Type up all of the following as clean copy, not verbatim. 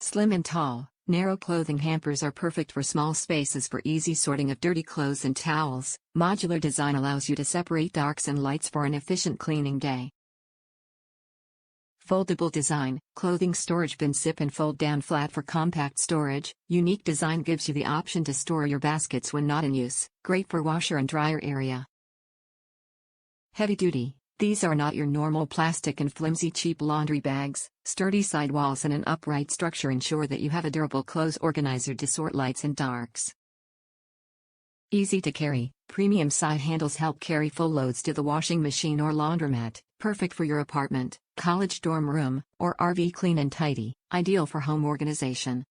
Slim and tall, narrow clothing hampers are perfect for small spaces for easy sorting of dirty clothes and towels. Modular design allows you to separate darks and lights for an efficient cleaning day. Foldable design, clothing storage bin zip and fold down flat for compact storage. Unique design gives you the option to store your baskets when not in use, great for washer and dryer area. Heavy duty, these are not your normal plastic and flimsy cheap laundry bags. Sturdy sidewalls and an upright structure ensure that you have a durable clothes organizer to sort lights and darks. Easy to carry, premium side handles help carry full loads to the washing machine or laundromat, perfect for your apartment, college dorm room, or RV. Clean and tidy, ideal for home organization.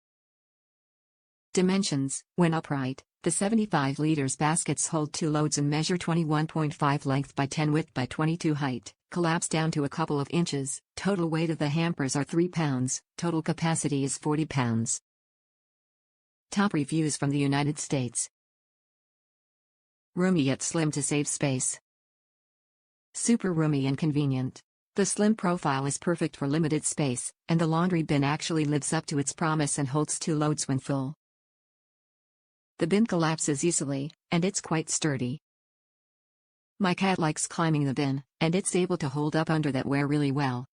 Dimensions: when upright, the 75 liters baskets hold 2 loads and measure 21.5 length by 10 width by 22 height, collapse down to a couple of inches. Total weight of the hampers are 3 pounds, total capacity is 40 pounds. Top reviews from the United States. Roomy yet slim to save space. Super roomy and convenient. The slim profile is perfect for limited space, and the laundry bin actually lives up to its promise and holds 2 loads when full. The bin collapses easily, and it's quite sturdy. My cat likes climbing the bin, and it's able to hold up under that wear really well.